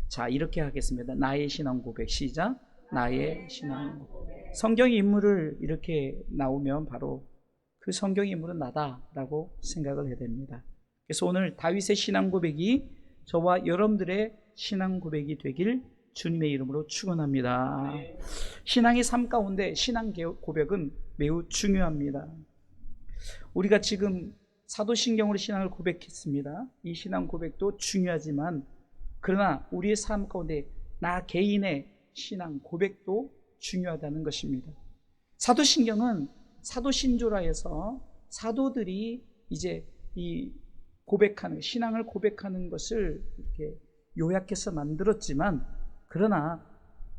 자, 이렇게 하겠습니다. 나의 신앙 고백. 시작. 나의 신앙 고백. 성경 인물을 이렇게 나오면 바로 그 성경 인물은 나다라고 생각을 해야 됩니다. 그래서 오늘 다윗의 신앙 고백이 저와 여러분들의 신앙 고백이 되길 주님의 이름으로 축원합니다. 신앙의 삶 가운데 신앙 고백은 매우 중요합니다. 우리가 지금 사도신경으로 신앙을 고백했습니다. 이 신앙 고백도 중요하지만 그러나 우리의 삶 가운데 나 개인의 신앙 고백도 중요하다는 것입니다. 사도신경은 사도신조라 해서 사도들이 이제 이 고백하는, 신앙을 고백하는 것을 이렇게 요약해서 만들었지만 그러나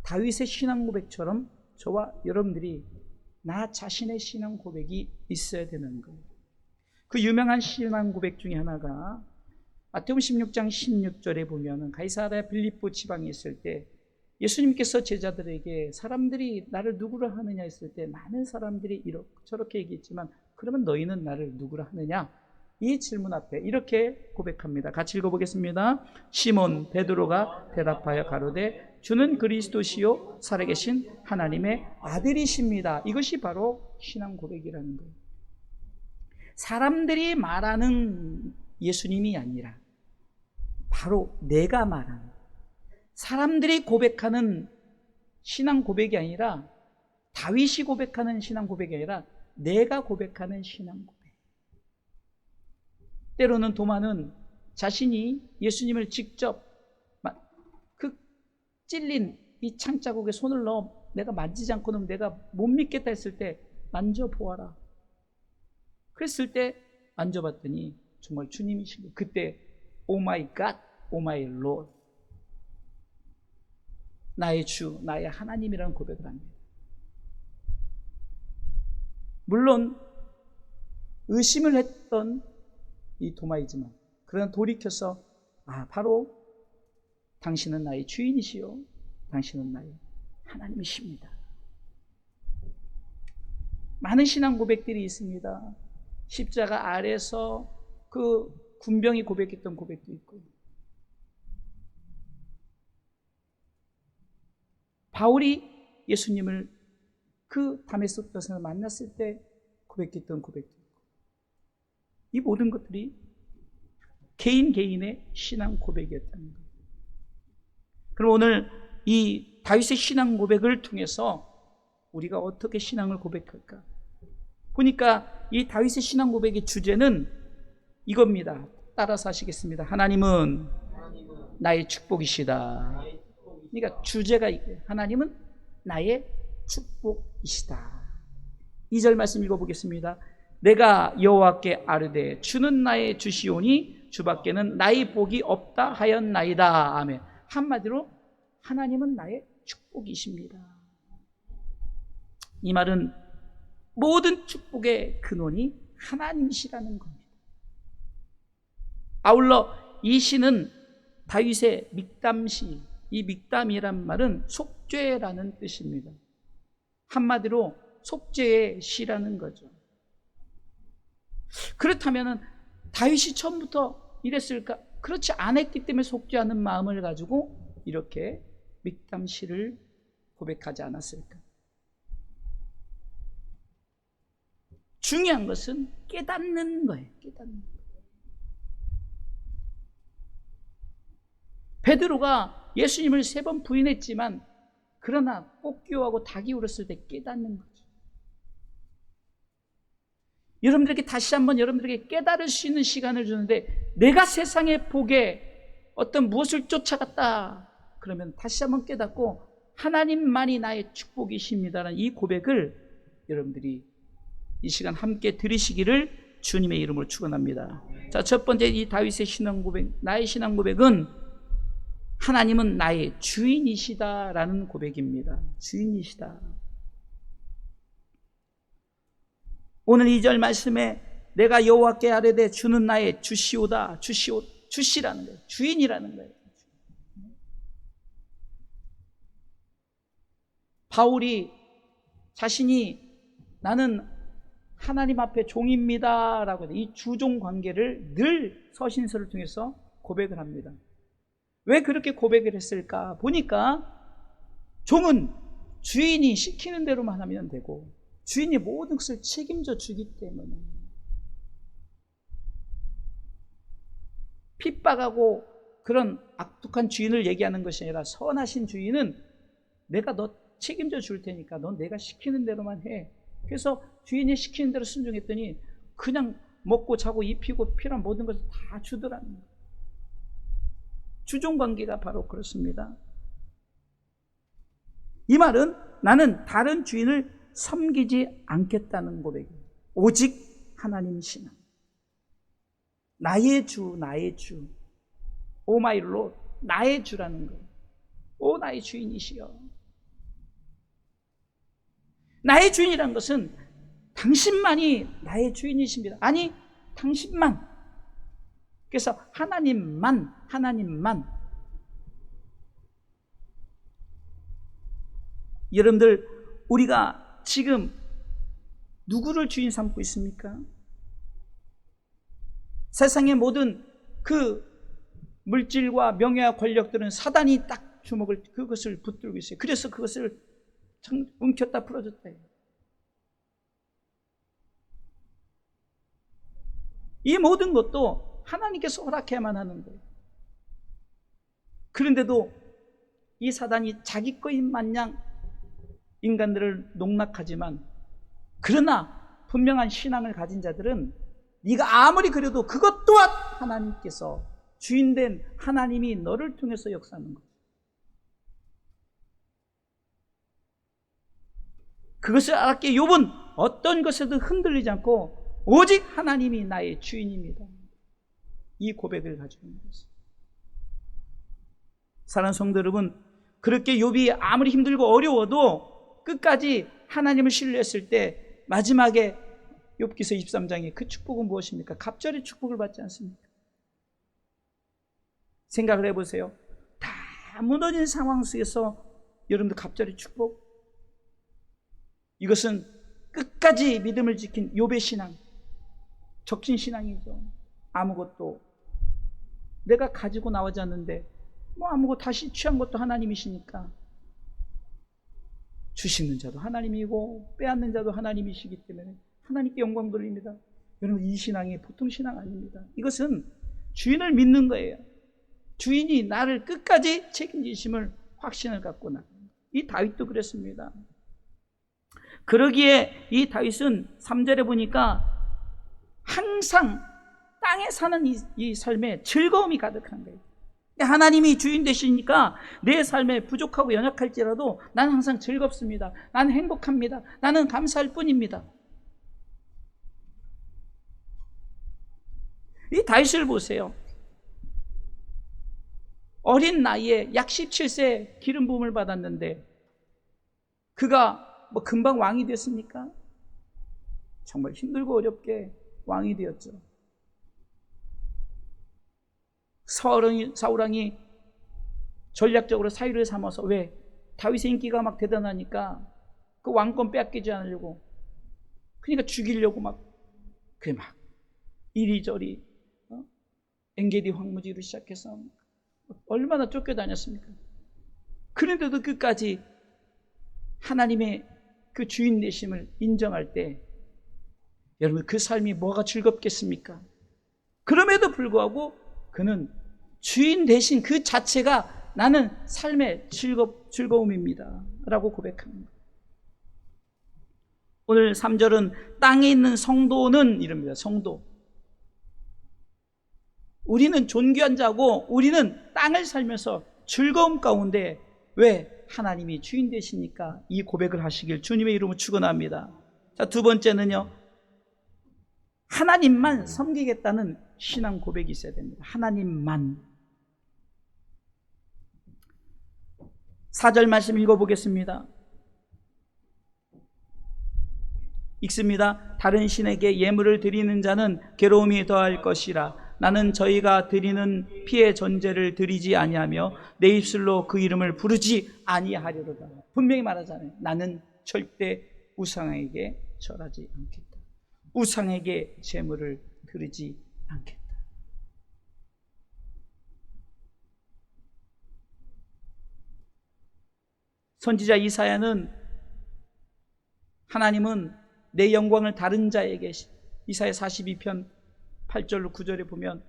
다윗의 신앙 고백처럼 저와 여러분들이 나 자신의 신앙 고백이 있어야 되는 거예요. 그 유명한 신앙 고백 중에 하나가 마태복음 16장 16절에 보면은 가이사랴 빌립보 지방에 있을 때 예수님께서 제자들에게 사람들이 나를 누구라 하느냐 했을 때 많은 사람들이 이렇게 저렇게 얘기했지만 그러면 너희는 나를 누구라 하느냐? 이 질문 앞에 이렇게 고백합니다. 같이 읽어보겠습니다. 시몬 베드로가 대답하여 가로되 주는 그리스도시요 살아계신 하나님의 아들이십니다. 이것이 바로 신앙 고백이라는 거예요. 사람들이 말하는 예수님이 아니라 바로 내가 말하는, 사람들이 고백하는 신앙 고백이 아니라 다윗이 고백하는 신앙 고백이 아니라 내가 고백하는 신앙 고백. 때로는 도마는 자신이 예수님을 직접 그 찔린 이 창자국에 손을 넣어 내가 만지지 않고는 내가 못 믿겠다 했을 때 만져보아라. 그랬을 때 만져봤더니 정말 주님이신 거예요. 그때 오 마이 갓, 오 마이 롯, 나의 주, 나의 하나님이라는 고백을 합니다. 물론 의심을 했던 이 도마이지만 그러나 돌이켜서 바로 당신은 나의 주인이시요 당신은 나의 하나님이십니다. 많은 신앙 고백들이 있습니다. 십자가 아래서 그 군병이 고백했던 고백도 있고요. 바울이 예수님을 그 다메섹 도상에서 만났을 때 고백했던 고백도 있고, 이 모든 것들이 개인의 신앙 고백이었다는 거예요. 그럼 오늘 이 다윗의 신앙 고백을 통해서 우리가 어떻게 신앙을 고백할까? 보니까 이 다윗의 신앙 고백의 주제는 이겁니다. 따라서 하시겠습니다. 하나님은 나의 축복이시다. 그러니까 주제가 이거예요. 하나님은 나의 축복이시다. 2절 말씀 읽어보겠습니다. 내가 여호와께 아뢰되 주는 나의 주시오니 주밖에는 나의 복이 없다 하였나이다. 아멘. 한마디로 하나님은 나의 축복이십니다. 이 말은 모든 축복의 근원이 하나님이시라는 겁니다. 아울러 이 시는 다윗의 믹담시, 이 믹담이란 말은 속죄라는 뜻입니다. 한마디로 속죄의 시라는 거죠. 그렇다면 다윗이 처음부터 이랬을까? 그렇지 않았기 때문에 속죄하는 마음을 가지고 이렇게 믹담시를 고백하지 않았을까? 중요한 것은 깨닫는 거예요. 깨닫는 거예요. 베드로가 예수님을 3번 부인했지만 그러나 뽑기호하고 닭이 울었을 때 깨닫는 거죠. 여러분들에게 다시 한번 여러분들에게 깨달을 수 있는 시간을 주는데, 내가 세상의 복에 어떤 무엇을 쫓아갔다 그러면 다시 한번 깨닫고 하나님만이 나의 축복이십니다라는 이 고백을 여러분들이 이 시간 함께 들으시기를 주님의 이름으로 축원합니다. 자, 첫 번째 이 다윗의 신앙 고백, 나의 신앙 고백은 하나님은 나의 주인이시다라는 고백입니다. 주인이시다. 오늘 2절 말씀에 내가 여호와께 아뢰되 주는 나의 주시오다. 주시라는 거예요. 주인이라는 거예요. 바울이 자신이 나는 하나님 앞에 종입니다라고 이 주종 관계를 늘 서신서를 통해서 고백을 합니다. 왜 그렇게 고백을 했을까? 보니까 종은 주인이 시키는 대로만 하면 되고 주인이 모든 것을 책임져 주기 때문에, 핍박하고 그런 악독한 주인을 얘기하는 것이 아니라 선하신 주인은 내가 너 책임져 줄 테니까 넌 내가 시키는 대로만 해. 그래서 주인이 시키는 대로 순종했더니 그냥 먹고 자고 입히고 필요한 모든 것을 다 주더라는 거예요. 주종관계가 바로 그렇습니다. 이 말은 나는 다른 주인을 섬기지 않겠다는 고백이에요. 오직 하나님 신앙. 나의 주, 나의 주. 오 마이 롯, 나의 주라는 거예요. 오 나의 주인이시여. 나의 주인이란 것은 당신만이 나의 주인이십니다. 아니, 당신만. 그래서 하나님만. 여러분들, 우리가 지금 누구를 주인 삼고 있습니까? 세상의 모든 그 물질과 명예와 권력들은 사단이 딱 주먹을, 그것을 붙들고 있어요. 그래서 그것을 움켰다 풀어줬다. 이 모든 것도 하나님께서 허락해야만 하는 거예요. 그런데도 이 사단이 자기 거인 마냥 인간들을 농락하지만, 그러나 분명한 신앙을 가진 자들은 네가 아무리 그래도 그것 또한 하나님께서, 주인된 하나님이 너를 통해서 역사하는 거예요. 그것을 알았기에 욥은 어떤 것에도 흔들리지 않고 오직 하나님이 나의 주인입니다, 이 고백을 가지고 있는 것입니다. 사랑하는 성도 여러분, 그렇게 욥이 아무리 힘들고 어려워도 끝까지 하나님을 신뢰했을 때 마지막에 욥기서 23장에 그 축복은 무엇입니까? 갑절의 축복을 받지 않습니까? 생각을 해보세요. 다 무너진 상황 속에서 여러분들 갑절의 축복, 이것은 끝까지 믿음을 지킨 욥의 신앙, 적신 신앙이죠. 아무것도 내가 가지고 나오지 않는데 아무것도 다시 취한 것도 하나님이시니까, 주시는 자도 하나님이고 빼앗는 자도 하나님이시기 때문에 하나님께 영광 돌립니다. 여러분, 이 신앙이 보통 신앙 아닙니다. 이것은 주인을 믿는 거예요. 주인이 나를 끝까지 책임지심을 확신을 갖고 나. 이 다윗도 그랬습니다. 그러기에 이 다윗은 3절에 보니까 항상 땅에 사는 이 삶에 즐거움이 가득한 거예요. 하나님이 주인 되시니까 내 삶에 부족하고 연약할지라도 나는 항상 즐겁습니다. 나는 행복합니다. 나는 감사할 뿐입니다. 이 다윗을 보세요. 어린 나이에 약 17세 기름 부음을 받았는데 그가 금방 왕이 됐습니까? 정말 힘들고 어렵게 왕이 되었죠. 사울왕이 전략적으로 사위를 삼아서, 왜? 다윗의 인기가 막 대단하니까 그 왕권 빼앗기지 않으려고, 그러니까 죽이려고 막 이리저리 엔게디 황무지로 시작해서 얼마나 쫓겨다녔습니까? 그런데도 끝까지 하나님의 그 주인 되심을 인정할 때, 여러분, 그 삶이 뭐가 즐겁겠습니까? 그럼에도 불구하고 그는 주인 되신 그 자체가 나는 삶의 즐거움입니다 라고 고백합니다. 오늘 3절은 땅에 있는 성도는 이럽니다. 성도, 우리는 존귀한 자고 우리는 땅을 살면서 즐거움 가운데, 왜? 하나님이 주인 되시니까 이 고백을 하시길 주님의 이름으로 축원합니다. 자, 두 번째는요, 하나님만 섬기겠다는 신앙 고백이 있어야 됩니다. 하나님만. 4절 말씀 읽어보겠습니다. 읽습니다. 다른 신에게 예물을 드리는 자는 괴로움이 더할 것이라. 나는 저희가 드리는 피의 전제를 드리지 아니하며 내 입술로 그 이름을 부르지 아니하려다. 분명히 말하잖아요. 나는 절대 우상에게 절하지 않겠다. 우상에게 제물을 드리지 않겠다. 선지자 이사야는 하나님은 내 영광을 다른 자에게, 이사야 42편 8절로 9절에 보면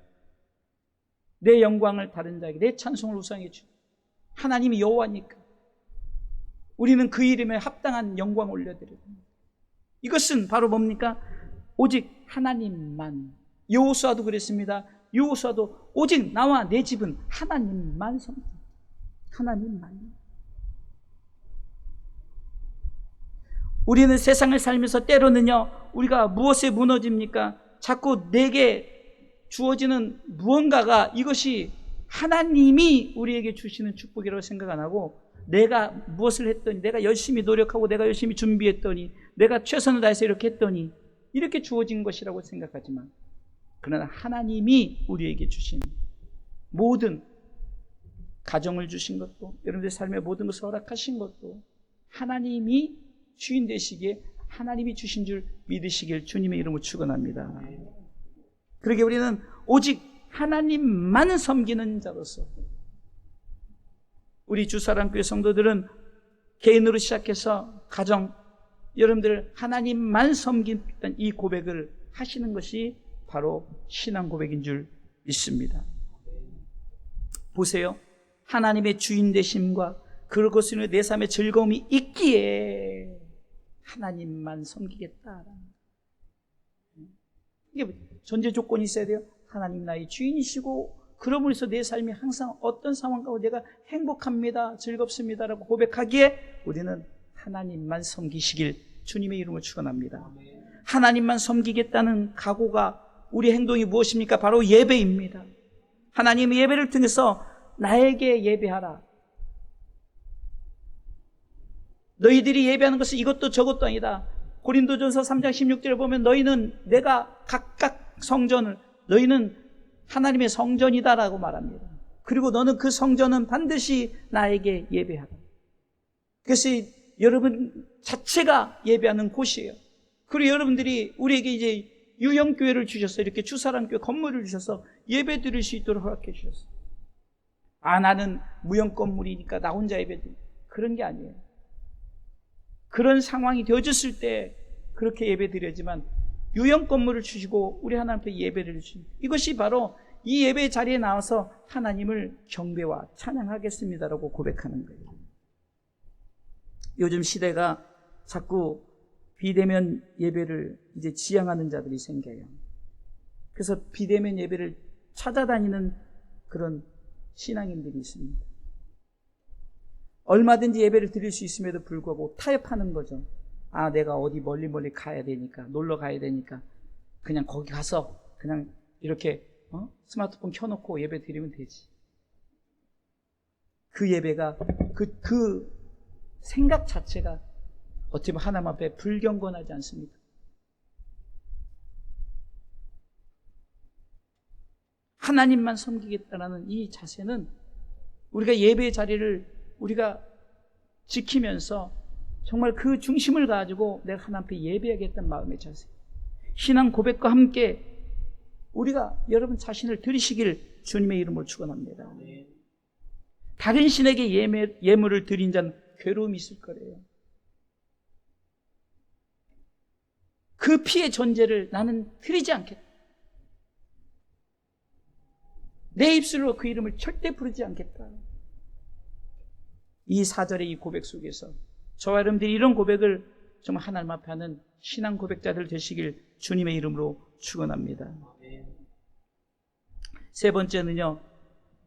내 영광을 다른 자에게, 내 찬송을 우상해 주. 하나님이 여호와니까 우리는 그 이름에 합당한 영광을 올려드려야 됩니다. 이것은 바로 뭡니까? 오직 하나님만. 여호수아도 그랬습니다. 여호수아도 오직 나와 내 집은 하나님만 섬기. 하나님만. 우리는 세상을 살면서 때로는요, 우리가 무엇에 무너집니까? 자꾸 내게 주어지는 무언가가 이것이 하나님이 우리에게 주시는 축복이라고 생각 안 하고, 내가 무엇을 했더니, 내가 열심히 노력하고 내가 열심히 준비했더니, 내가 최선을 다해서 이렇게 했더니 이렇게 주어진 것이라고 생각하지만, 그러나 하나님이 우리에게 주신 모든 가정을 주신 것도, 여러분들의 삶의 모든 것을 허락하신 것도 하나님이 주인 되시기에 하나님이 주신 줄 믿으시길 주님의 이름으로 축원합니다. 그러게 우리는 오직 하나님만 섬기는 자로서, 우리 주사랑교회 성도들은 개인으로 시작해서 가정, 여러분들 하나님만 섬기는 이 고백을 하시는 것이 바로 신앙 고백인 줄 믿습니다. 보세요. 하나님의 주인 되심과 그것으로 내 삶의 즐거움이 있기에 하나님만 섬기겠다. 이게 전제 조건이 있어야 돼요. 하나님 나의 주인이시고, 그러므로 해서 내 삶이 항상 어떤 상황 가운데 내가 행복합니다, 즐겁습니다라고 고백하기에 우리는 하나님만 섬기시길 주님의 이름으로 축원합니다. 하나님만 섬기겠다는 각오가, 우리 행동이 무엇입니까? 바로 예배입니다. 하나님의 예배를 통해서 나에게 예배하라. 너희들이 예배하는 것은 이것도 저것도 아니다. 고린도전서 3장 16절에 보면 너희는 내가 각각 성전을, 너희는 하나님의 성전이다라고 말합니다. 그리고 너는 그 성전은 반드시 나에게 예배하라. 그래서 여러분 자체가 예배하는 곳이에요. 그리고 여러분들이 우리에게 이제 유형교회를 주셔서, 이렇게 주사랑교회 건물을 주셔서 예배 드릴 수 있도록 허락해 주셨어요. 나는 무형 건물이니까 나 혼자 예배 드릴, 그런 게 아니에요. 그런 상황이 되어졌을 때 그렇게 예배 드려야지만, 유형 건물을 주시고 우리 하나님 앞에 예배를 주신, 이것이 바로 이 예배 자리에 나와서 하나님을 경배와 찬양하겠습니다라고 고백하는 거예요. 요즘 시대가 자꾸 비대면 예배를 이제 지향하는 자들이 생겨요. 그래서 비대면 예배를 찾아다니는 그런 신앙인들이 있습니다. 얼마든지 예배를 드릴 수 있음에도 불구하고 타협하는 거죠. 내가 어디 멀리 가야 되니까, 놀러 가야 되니까 그냥 거기 가서 그냥 이렇게 스마트폰 켜놓고 예배 드리면 되지. 그 예배가, 그 생각 자체가 어떻게 보면 하나님 앞에 불경건하지 않습니까? 하나님만 섬기겠다는 이 자세는, 우리가 예배의 자리를 우리가 지키면서 정말 그 중심을 가지고 내가 하나님 앞에 예배하겠다는 마음의 자세, 신앙 고백과 함께 우리가 여러분 자신을 드리시길 주님의 이름으로 축원합니다. 다른 신에게 예물을 드린 자는 괴로움이 있을 거래요. 그 피의 존재를 나는 드리지 않겠다. 내 입술로 그 이름을 절대 부르지 않겠다. 이 4절의 이 고백 속에서 저와 여러분들이 이런 고백을 정말 하나님 앞에 하는 신앙 고백자들 되시길 주님의 이름으로 축원합니다. 세 번째는요,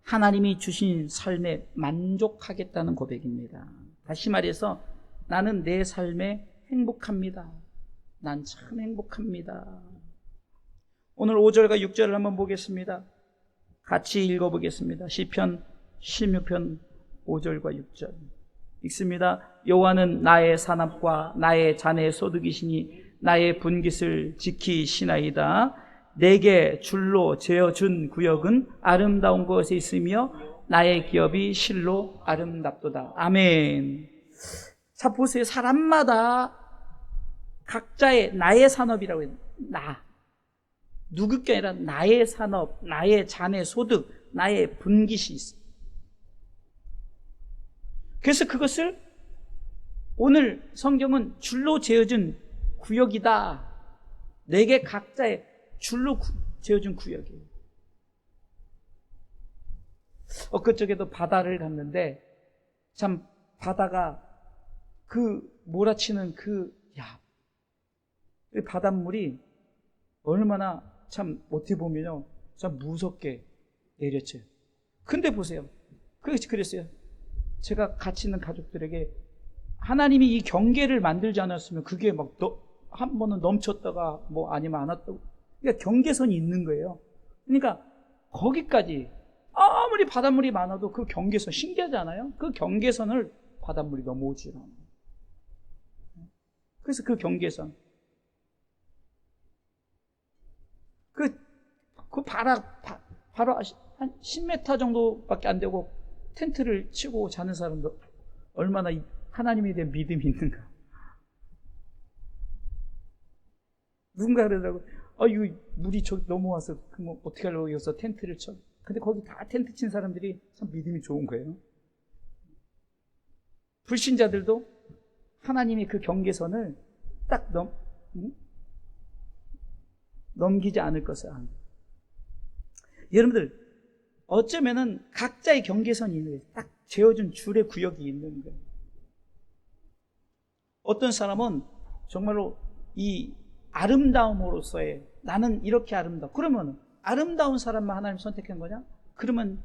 하나님이 주신 삶에 만족하겠다는 고백입니다. 다시 말해서 나는 내 삶에 행복합니다. 난 참 행복합니다. 오늘 5절과 6절을 한번 보겠습니다. 같이 읽어보겠습니다. 시편 16편 5절과 6절 읽습니다. 여호와는 나의 산업과 나의 자네 소득이시니 나의 분깃을 지키시나이다. 내게 줄로 재어준 구역은 아름다운 곳에 있으며 나의 기업이 실로 아름답도다. 아멘. 자, 보세요. 사람마다 각자의 나의 산업이라고 해요. 누구 게 아니라 나의 산업, 나의 자네 소득, 나의 분깃이 있어요. 그래서 그것을 오늘 성경은 줄로 재어준 구역이다. 내게 각자의 줄로 재어준 구역이에요. 엊그저께도 바다를 갔는데 참 바다가 그 몰아치는 그 바닷물이 얼마나 참 어떻게 보면요 참 무섭게 내렸죠. 근데 보세요. 그랬어요. 제가 같이 있는 가족들에게 하나님이 이 경계를 만들지 않았으면 그게 막 한 번은 넘쳤다가 뭐 아니면 안 왔다고. 그러니까 경계선이 있는 거예요. 그러니까 거기까지 아무리 바닷물이 많아도 그 경계선 신기하지 않아요? 그 경계선을 바닷물이 넘어오지 않아요. 그래서 그 경계선 바로 한 10m 정도밖에 안 되고 텐트를 치고 자는 사람도 얼마나 하나님에 대한 믿음이 있는가. 누군가 그러더라고요. 이거 물이 저기 넘어와서 그럼 어떻게 하려고 여기서 텐트를 쳐. 근데 거기 다 텐트 친 사람들이 참 믿음이 좋은 거예요. 불신자들도 하나님이 그 경계선을 딱 넘기지 않을 것을 압니다. 여러분들 어쩌면은 각자의 경계선이 있는 거예요. 딱 재어준 줄의 구역이 있는 거예요. 어떤 사람은 정말로 이 아름다움으로서의 나는 이렇게 아름다워. 그러면 아름다운 사람만 하나님 선택한 거냐? 그러면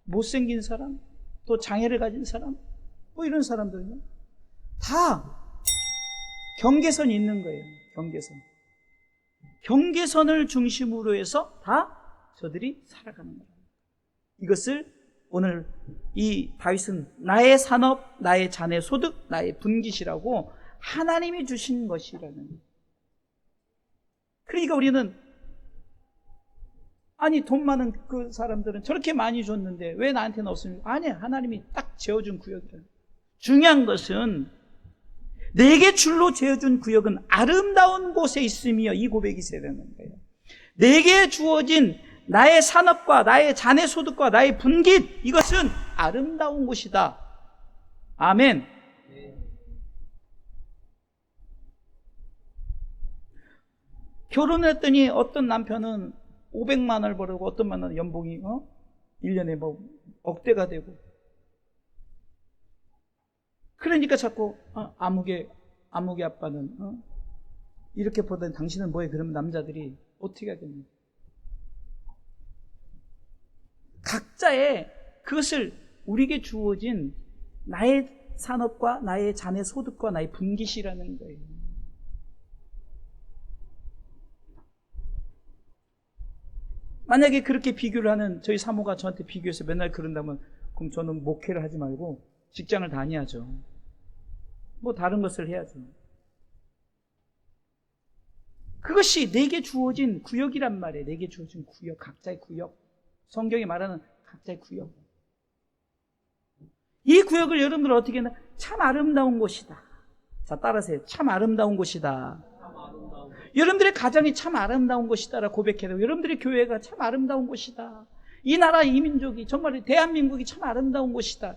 못생긴 사람, 또 장애를 가진 사람, 뭐 이런 사람들은요 다 경계선이 있는 거예요. 경계선을 중심으로 해서 다 저들이 살아가는 거예요. 이것을 오늘 이 다윗은 나의 산업, 나의 자네 소득, 나의 분깃이라고 하나님이 주신 것이라는 거예요. 그러니까 우리는 아니 돈 많은 그 사람들은 저렇게 많이 줬는데 왜 나한테는 없습니까? 아니 하나님이 딱 재어준 구역이라는 거예요. 중요한 것은 내게 줄로 재어준 구역은 아름다운 곳에 있으며 이 고백이 있어야 되는 거예요. 내게 주어진 나의 산업과 나의 자네 소득과 나의 분깃 이것은 아름다운 곳이다. 아멘. 결혼을 했더니 어떤 남편은 500만 원을 벌고 어떤 분은 연봉이 1년에 뭐 억대가 되고 그러니까 자꾸 아무개 아빠는 이렇게 보던 당신은 뭐해? 그러면 남자들이 어떻게 하겠냐? 각자의 그것을 우리에게 주어진 나의 산업과 나의 자네 소득과 나의 분깃이라는 거예요. 만약에 그렇게 비교를 하는 저희 사모가 저한테 비교해서 맨날 그런다면 그럼 저는 목회를 하지 말고 직장을 다녀야죠. 뭐 다른 것을 해야죠. 그것이 내게 주어진 구역이란 말이에요. 내게 주어진 구역, 각자의 구역. 성경이 말하는 각자의 구역. 이 구역을 여러분들 어떻게 했나? 참 아름다운 곳이다. 자, 따라하세요. 참 아름다운 곳이다. 여러분들의 가정이 참 아름다운 곳이다라고 고백해야 돼요. 여러분들의 교회가 참 아름다운 곳이다. 이 나라, 이 민족이 정말 대한민국이 참 아름다운 곳이다.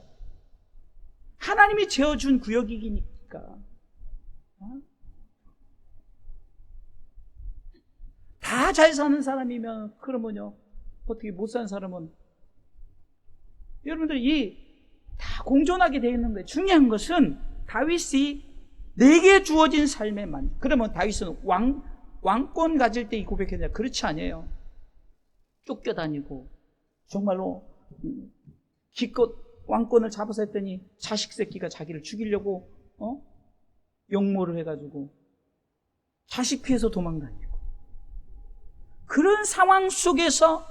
하나님이 재어준 구역이니까. 다 잘 사는 사람이면 그러면요 어떻게 못 사는 사람은 여러분들 다 공존하게 되어 있는 거예요. 중요한 것은 다윗이 내게 주어진 삶에만. 그러면 다윗은 왕권 가질 때 이 고백했냐? 그렇지 아니에요. 쫓겨다니고 정말로 기껏 왕권을 잡아서 했더니 자식 새끼가 자기를 죽이려고 역모를 해가지고 자식 피해서 도망다니고 그런 상황 속에서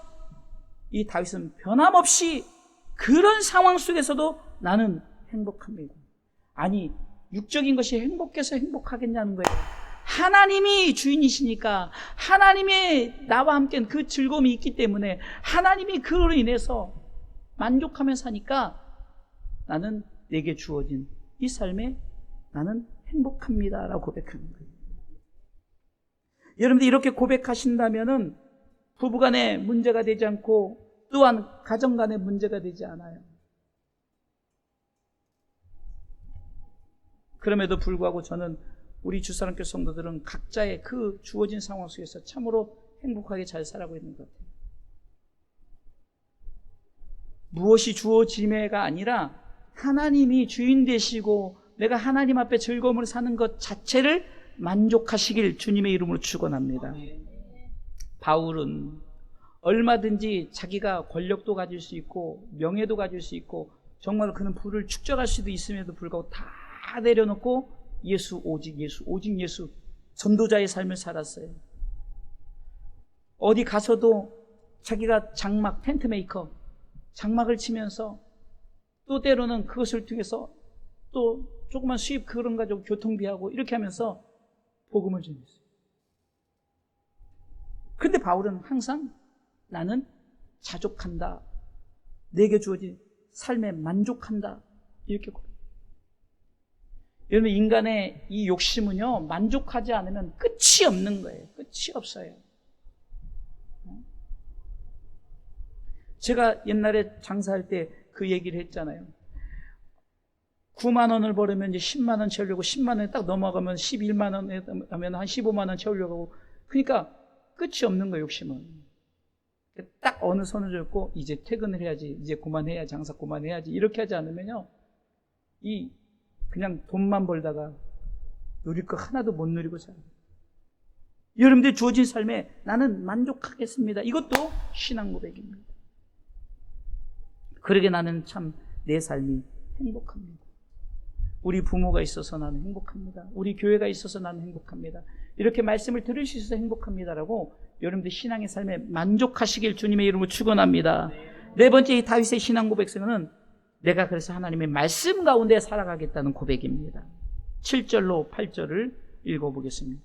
이 다윗은 변함없이 그런 상황 속에서도 나는 행복합니다. 아니 육적인 것이 행복해서 행복하겠냐는 거예요. 하나님이 주인이시니까 하나님의 나와 함께 그 즐거움이 있기 때문에 하나님이 그로 인해서 만족하며 사니까 나는 내게 주어진 이 삶에 나는 행복합니다 라고 고백하는 거예요. 여러분들 이렇게 고백하신다면은 부부간에 문제가 되지 않고 또한 가정간에 문제가 되지 않아요. 그럼에도 불구하고 저는 우리 주사랑교회 성도들은 각자의 그 주어진 상황 속에서 참으로 행복하게 잘 살아가고 있는 것 같아요. 무엇이 주어짐에가 아니라 하나님이 주인 되시고 내가 하나님 앞에 즐거움을 사는 것 자체를 만족하시길 주님의 이름으로 축원합니다. 바울은 얼마든지 자기가 권력도 가질 수 있고 명예도 가질 수 있고 정말 그는 부를 축적할 수도 있음에도 불구하고 다 내려놓고 예수, 오직 예수, 오직 예수, 전도자의 삶을 살았어요. 어디 가서도 자기가 장막, 텐트 메이커, 장막을 치면서 또 때로는 그것을 통해서 또 조그만 수입 그런 가지고 교통비하고 이렇게 하면서 복음을 전했어요. 그런데 바울은 항상 나는 자족한다, 내게 주어진 삶에 만족한다 이렇게 고백해요. 여러분, 인간의 이 욕심은요, 만족하지 않으면 끝이 없는 거예요. 끝이 없어요. 제가 옛날에 장사할 때 그 얘기를 했잖아요. 9만 원을 벌으면 이제 10만 원 채우려고, 10만 원에 딱 넘어가면 11만 원에 하면 한 15만 원 채우려고 하고, 그러니까 끝이 없는 거예요, 욕심은. 딱 어느 선을 줬고 이제 퇴근을 해야지, 이제 그만해야, 장사 그만해야지 이렇게 하지 않으면요, 그냥 돈만 벌다가 누릴 거 하나도 못 누리고 살아요. 여러분들 주어진 삶에 나는 만족하겠습니다. 이것도 신앙 고백입니다. 그러게 나는 참 내 삶이 행복합니다. 우리 부모가 있어서 나는 행복합니다. 우리 교회가 있어서 나는 행복합니다. 이렇게 말씀을 들을 수 있어서 행복합니다라고 여러분들 신앙의 삶에 만족하시길 주님의 이름으로 축원합니다. 네 번째, 이 다윗의 신앙 고백서는 내가 그래서 하나님의 말씀 가운데 살아가겠다는 고백입니다. 7절로 8절을 읽어보겠습니다.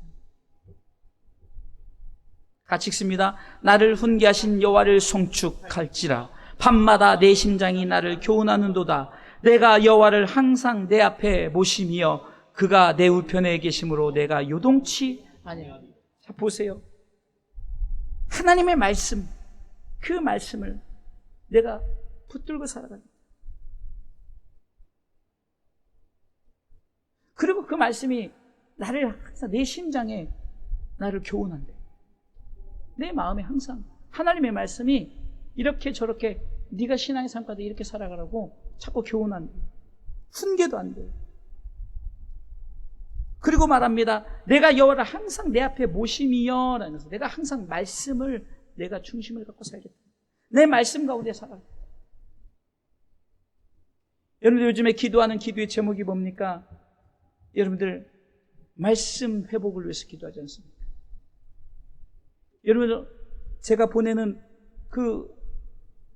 같이 읽습니다. 나를 훈계하신 여호와를 송축할지라. 밤마다 내 심장이 나를 교훈하는도다. 내가 여호와를 항상 내 앞에 모시며 그가 내 우편에 계심으로 내가 요동치 아니하리. 자, 보세요. 하나님의 말씀, 그 말씀을 내가 붙들고 살아갑니다. 그리고 그 말씀이 나를 항상 내 심장에 나를 교훈한대. 내 마음에 항상 하나님의 말씀이 이렇게 저렇게 네가 신앙의 삶 가운데 이렇게 살아가라고 자꾸 교훈한대. 훈계도 안 돼. 그리고 말합니다. 내가 여호와를 항상 내 앞에 모심이여 라면서 내가 항상 말씀을 내가 중심을 갖고 살겠다. 내 말씀 가운데 살아가겠다. 여러분들 요즘에 기도하는 기도의 제목이 뭡니까? 여러분들 말씀 회복을 위해서 기도하지 않습니까? 여러분들 제가 보내는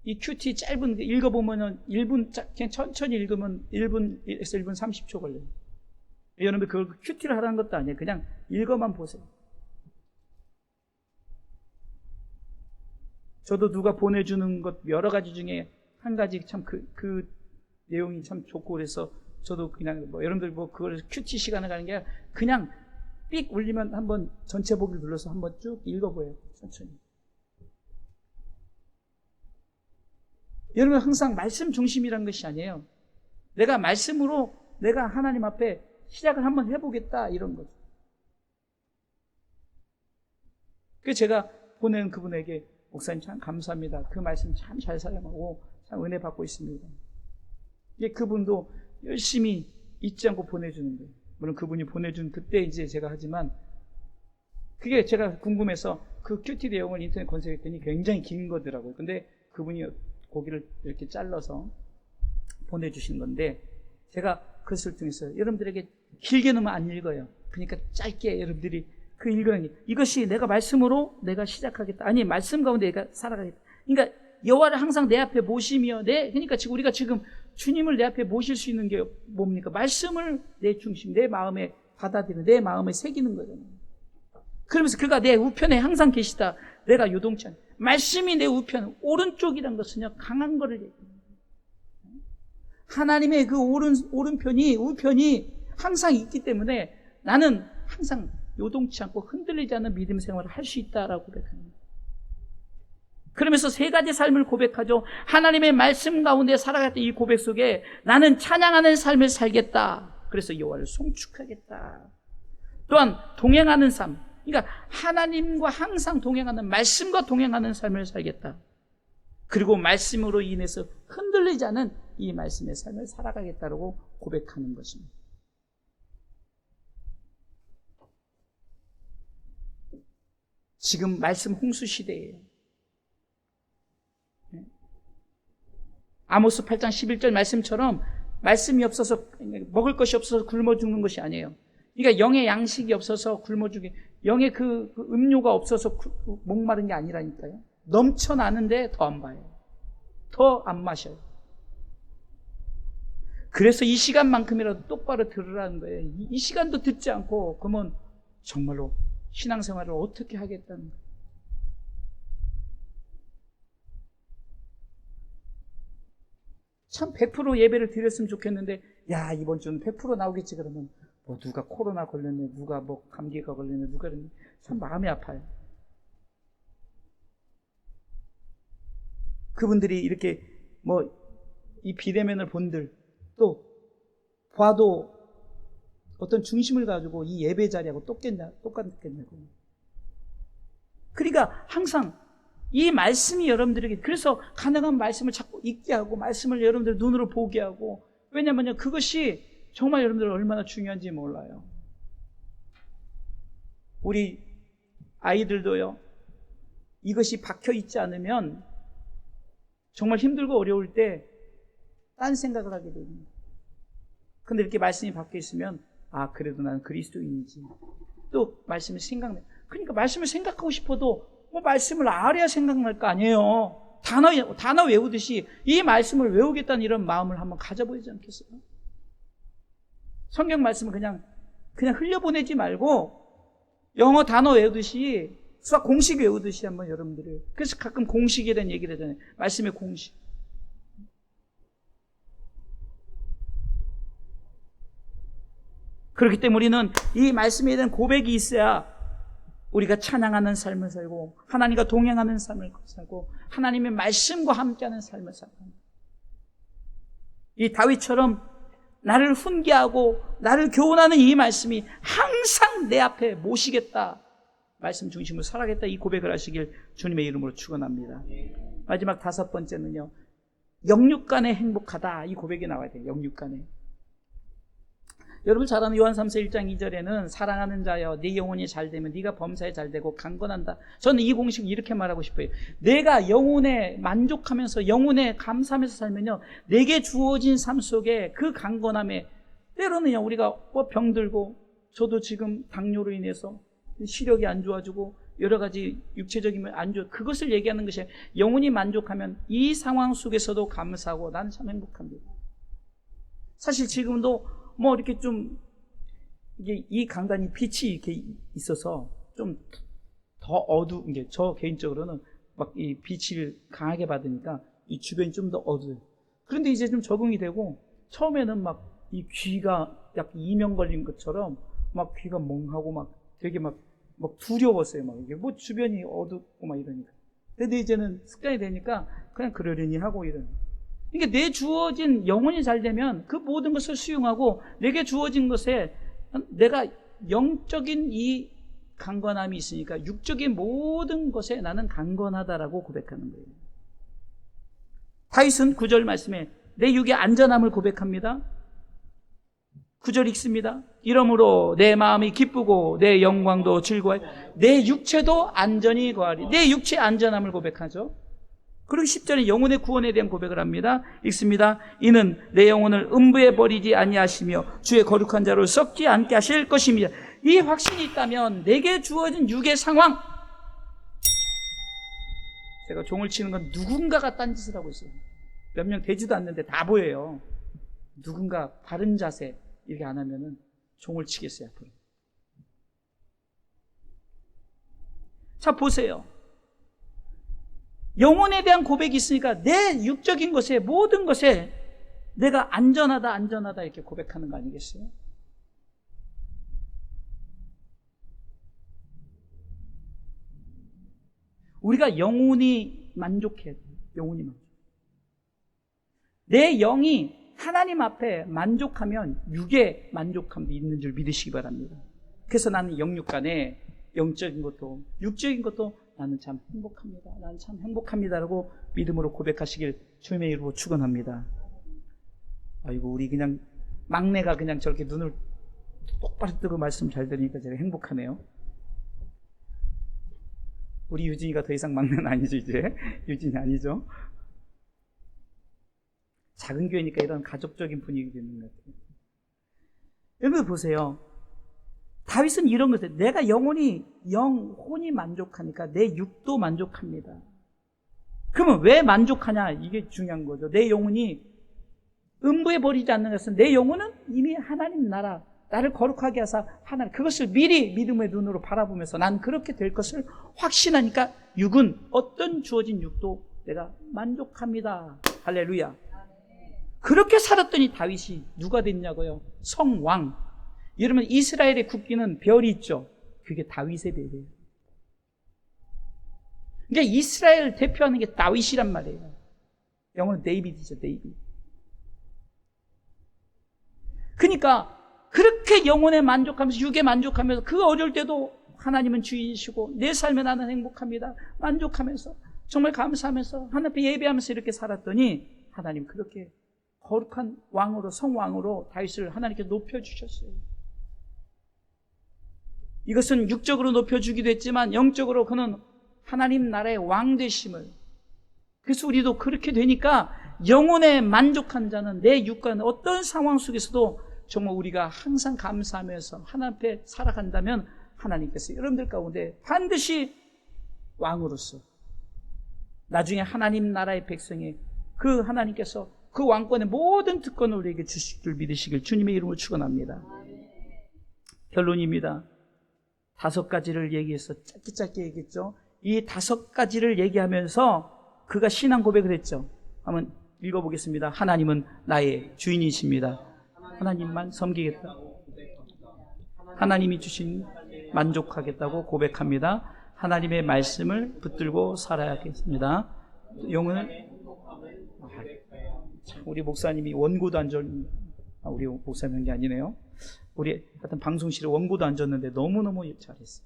이 큐티 짧은 거 읽어보면은 1분, 그냥 천천히 읽으면 1분에서 1분 30초 걸려요. 여러분들 그걸 큐티를 하라는 것도 아니에요. 그냥 읽어만 보세요. 저도 누가 보내주는 것 여러 가지 중에 한 가지 참 그 내용이 참 좋고 그래서 저도 그냥 여러분들 그걸 큐티 시간을 가는 게 아니라 그냥 삑 울리면 한번 전체 보기를 눌러서 한번 쭉 읽어보여요. 천천히. 여러분 항상 말씀 중심이라는 것이 아니에요. 내가 말씀으로 내가 하나님 앞에 시작을 한번 해보겠다 이런 거죠. 그래서 제가 보낸 그분에게 목사님 참 감사합니다. 그 말씀 참 잘 사용하고 참 은혜 받고 있습니다. 그분도 열심히 잊지 않고 보내주는 거예요. 물론 그분이 보내준 그때 이제 제가 하지만 그게 제가 궁금해서 그 큐티 내용을 인터넷 검색했더니 굉장히 긴 거더라고요. 근데 그분이 고기를 이렇게 잘라서 보내주신 건데 제가 그것을 통해서 여러분들에게 길게 넣으면 안 읽어요. 그러니까 짧게 여러분들이 그 읽어야 돼. 이것이 내가 말씀으로 내가 시작하겠다. 아니 말씀 가운데 내가 살아가겠다. 그러니까 여호와를 항상 내 앞에 모시며 그러니까 지금 우리가 지금 주님을 내 앞에 모실 수 있는 게 뭡니까? 말씀을 내 중심, 내 마음에 받아들이는, 내 마음에 새기는 거잖아요. 그러면서 그가 내 우편에 항상 계시다. 내가 요동치 않아. 말씀이 내 우편, 오른쪽이란 것은요, 강한 거를 얘기해요. 하나님의 그 오른편이, 우편이 항상 있기 때문에 나는 항상 요동치 않고 흔들리지 않는 믿음 생활을 할 수 있다라고 고백합니다. 그러면서 세 가지 삶을 고백하죠. 하나님의 말씀 가운데 살아갔던 이 고백 속에 나는 찬양하는 삶을 살겠다. 그래서 여호와를 송축하겠다. 또한 동행하는 삶, 그러니까 하나님과 항상 동행하는, 말씀과 동행하는 삶을 살겠다. 그리고 말씀으로 인해서 흔들리지 않은 이 말씀의 삶을 살아가겠다고 고백하는 것입니다. 지금 말씀 홍수 시대예요. 아모스 8장 11절 말씀처럼 말씀이 없어서, 먹을 것이 없어서 굶어 죽는 것이 아니에요. 그러니까 영의 양식이 없어서 굶어 죽게, 영의 그 음료가 없어서 목마른 게 아니라니까요. 넘쳐나는데 더 안 봐요. 더 안 마셔요. 그래서 이 시간만큼이라도 똑바로 들으라는 거예요. 이 시간도 듣지 않고 그러면 정말로 신앙생활을 어떻게 하겠다는 거예요. 참 100% 예배를 드렸으면 좋겠는데, 야, 이번 주는 100% 나오겠지 그러면 뭐 누가 코로나 걸렸네, 누가 뭐 감기가 걸렸네, 누가 그랬네. 참 마음이 아파요. 그분들이 이렇게 뭐 이 비대면을 본들 또 봐도 어떤 중심을 가지고 이 예배 자리하고 똑같겠냐고. 그러니까 항상 이 말씀이 여러분들에게, 그래서 가능한 말씀을 자꾸 읽게 하고 말씀을 여러분들 눈으로 보게 하고, 왜냐면요, 그것이 정말 여러분들 얼마나 중요한지 몰라요. 우리 아이들도요, 이것이 박혀 있지 않으면 정말 힘들고 어려울 때 딴 생각을 하게 됩니다. 근데 이렇게 말씀이 박혀 있으면, 아, 그래도 나는 그리스도인이지. 또 말씀을 생각내. 그러니까 말씀을 생각하고 싶어도 뭐 말씀을 알아야 생각날 거 아니에요. 단어 외우듯이 이 말씀을 외우겠다는 이런 마음을 한번 가져보지 않겠어요? 성경 말씀을 그냥 흘려보내지 말고 영어 단어 외우듯이, 수학 공식 외우듯이 한번 여러분들을. 그래서 가끔 공식에 대한 얘기를 하잖아요. 말씀의 공식. 그렇기 때문에 우리는 이 말씀에 대한 고백이 있어야 우리가 찬양하는 삶을 살고 하나님과 동행하는 삶을 살고 하나님의 말씀과 함께하는 삶을 살고, 이 다윗처럼 나를 훈계하고 나를 교훈하는 이 말씀이 항상 내 앞에 모시겠다, 말씀 중심으로 살아겠다, 이 고백을 하시길 주님의 이름으로 축원합니다. 마지막 5번째는요, 영육간에 행복하다, 이 고백이 나와야 돼요. 영육간에. 여러분 잘 아는 요한 3서 1장 2절에는 사랑하는 자여 네 영혼이 잘되면 네가 범사에 잘되고 강건한다. 저는 이 공식을 이렇게 말하고 싶어요. 내가 영혼에 만족하면서 영혼에 감사하면서 살면요, 내게 주어진 삶 속에 그 강건함에, 때로는요 우리가 병들고, 저도 지금 당뇨로 인해서 시력이 안 좋아지고 여러 가지 육체적인 안 좋아, 그것을 얘기하는 것이 영혼이 만족하면 이 상황 속에서도 감사하고 나는 참 행복합니다. 사실 지금도 뭐 이렇게 좀 이게 이 강단이 빛이 이렇게 있어서 좀 더 어두운 게, 저 개인적으로는 막 이 빛을 강하게 받으니까 이 주변이 좀 더 어두워요. 그런데 이제 좀 적응이 되고, 처음에는 막 이 귀가 약 이명 걸린 것처럼 막 귀가 멍하고 막 되게 막 두려웠어요. 막 이게 뭐 주변이 어둡고 막 이러니까. 근데 이제는 습관이 되니까 그냥 그러려니 하고 이러는. 그러니까 내 주어진 영혼이 잘 되면 그 모든 것을 수용하고, 내게 주어진 것에 내가 영적인 이 강건함이 있으니까 육적인 모든 것에 나는 강건하다라고 고백하는 거예요. 다윗은 9절 말씀에 내 육의 안전함을 고백합니다. 9절 읽습니다. 이러므로 내 마음이 기쁘고 내 영광도 즐거워해 내 육체도 안전히 거하리. 내 육체의 안전함을 고백하죠. 그리고 10절에 영혼의 구원에 대한 고백을 합니다. 읽습니다. 이는 내 영혼을 음부에 버리지 아니하시며 주의 거룩한 자로 썩지 않게 하실 것입니다. 이 확신이 있다면 내게 주어진 육의 상황, 제가 종을 치는 건 누군가가 딴짓을 하고 있어요. 몇 명 되지도 않는데 다 보여요. 누군가 바른 자세 이렇게 안 하면은 종을 치겠어요, 앞으로. 자, 보세요. 영혼에 대한 고백이 있으니까 내 육적인 것에, 모든 것에 내가 안전하다, 안전하다 이렇게 고백하는 거 아니겠어요? 우리가 영혼이 만족해야 돼요. 영혼이 만족. 내 영이 하나님 앞에 만족하면 육에 만족함도 있는 줄 믿으시기 바랍니다. 그래서 나는 영육간에 영적인 것도 육적인 것도 나는 참 행복합니다. 나는 참 행복합니다라고 믿음으로 고백하시길 주님의 이름으로 축원합니다. 아이고, 우리 그냥 막내가 그냥 저렇게 눈을 똑바로 뜨고 말씀 잘 들으니까 제가 행복하네요. 우리 유진이가 더 이상 막내는 아니죠, 이제. 유진이 아니죠. 작은 교회니까 이런 가족적인 분위기가 있는 것 같아요. 여러분 보세요. 다윗은 이런 것을, 내가 영혼이 만족하니까 내 육도 만족합니다. 그러면 왜 만족하냐? 이게 중요한 거죠. 내 영혼이 음부에 버리지 않는 것은 내 영혼은 이미 하나님 나라, 나를 거룩하게 하사 하나님, 그것을 미리 믿음의 눈으로 바라보면서 난 그렇게 될 것을 확신하니까 육은 어떤 주어진 육도 내가 만족합니다. 할렐루야. 그렇게 살았더니 다윗이 누가 됐냐고요? 성왕. 여러분, 이스라엘의 국기는 별이 있죠. 그게 다윗의 별이에요. 그러니까 이스라엘을 대표하는 게 다윗이란 말이에요. 영어는 데이빗이죠, 데이빗. 그러니까 그렇게 영혼에 만족하면서 육에 만족하면서 그 어릴 때도 하나님은 주인이시고 내 삶에 나는 행복합니다. 만족하면서 정말 감사하면서 하나님 앞에 예배하면서 이렇게 살았더니 하나님 그렇게 거룩한 왕으로, 성왕으로 다윗을 하나님께 높여주셨어요. 이것은 육적으로 높여주기도 했지만 영적으로 그는 하나님 나라의 왕 되심을, 그래서 우리도 그렇게 되니까 영혼에 만족한 자는 내 육과 어떤 상황 속에서도 정말 우리가 항상 감사하면서 하나님 앞에 살아간다면 하나님께서 여러분들 가운데 반드시 왕으로서 나중에 하나님 나라의 백성이 그 하나님께서 그 왕권의 모든 특권을 우리에게 주실 줄 믿으시길 주님의 이름으로 축원합니다. 결론입니다. 5가지를 얘기해서 짧게 얘기했죠. 이 5가지를 얘기하면서 그가 신앙 고백을 했죠. 한번 읽어보겠습니다. 하나님은 나의 주인이십니다. 하나님만 섬기겠다. 하나님이 주신 만족하겠다고 고백합니다. 하나님의 말씀을 붙들고 살아야겠습니다. 영혼을, 우리 목사님이 원고도 안 줬는데, 우리 목사님 한 게 아니네요. 우리 하여튼 방송실에 원고도 안 줬는데 너무너무 잘했어요.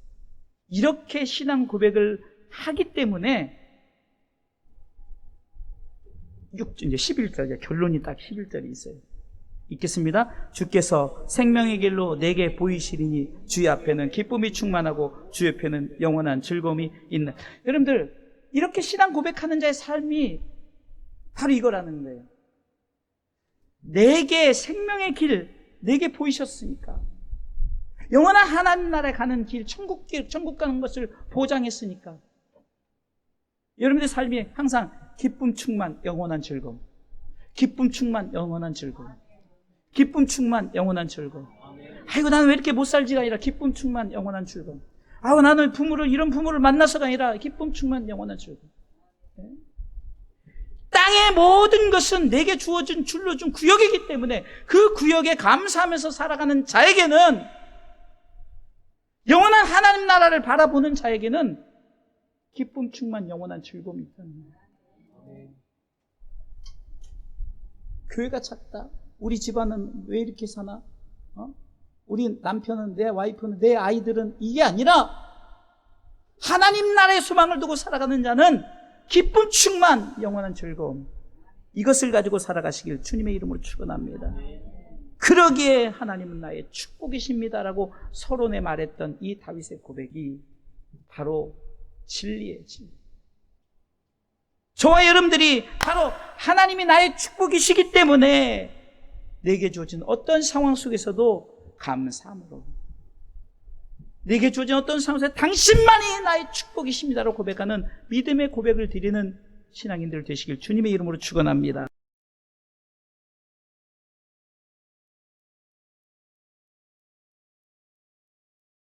이렇게 신앙 고백을 하기 때문에 이제 11절에 결론이 딱 11절에 있어요. 읽겠습니다. 주께서 생명의 길로 내게 보이시리니 주의 앞에는 기쁨이 충만하고 주 옆에는 영원한 즐거움이 있는. 여러분들, 이렇게 신앙 고백하는 자의 삶이 바로 이거라는 거예요. 내게 생명의 길, 내게 보이셨으니까, 영원한 하나님 나라에 가는 길, 천국 가는 것을 보장했으니까 여러분들 삶이 항상 기쁨 충만 영원한 즐거움, 기쁨 충만 영원한 즐거움, 기쁨 충만 영원한 즐거움. 아이고, 나는 왜 이렇게 못 살지가 아니라 기쁨 충만 영원한 즐거움. 아우, 나는 이런 부모를 만나서가 아니라 기쁨 충만 영원한 즐거움. 네? 땅의 모든 것은 내게 주어진 줄로 준 구역이기 때문에 그 구역에 감사하면서 살아가는 자에게는, 영원한 하나님 나라를 바라보는 자에게는 기쁨 충만 영원한 즐거움이 있다는 거예요. 교회가 작다, 우리 집안은 왜 이렇게 사나, 우리 남편은, 내 와이프는, 내 아이들은, 이게 아니라 하나님 나라의 소망을 두고 살아가는 자는 기쁨 충만 영원한 즐거움, 이것을 가지고 살아가시길 주님의 이름으로 축원합니다. 그러기에 하나님은 나의 축복이십니다라고 서론에 말했던 이 다윗의 고백이 바로 진리의 진리. 저와 여러분들이 바로 하나님이 나의 축복이시기 때문에 내게 주어진 어떤 상황 속에서도 감사함으로, 내게 주어진 어떤 상황 속에서 당신만이 나의 축복이십니다라고 고백하는 믿음의 고백을 드리는 신앙인들 되시길 주님의 이름으로 축원합니다.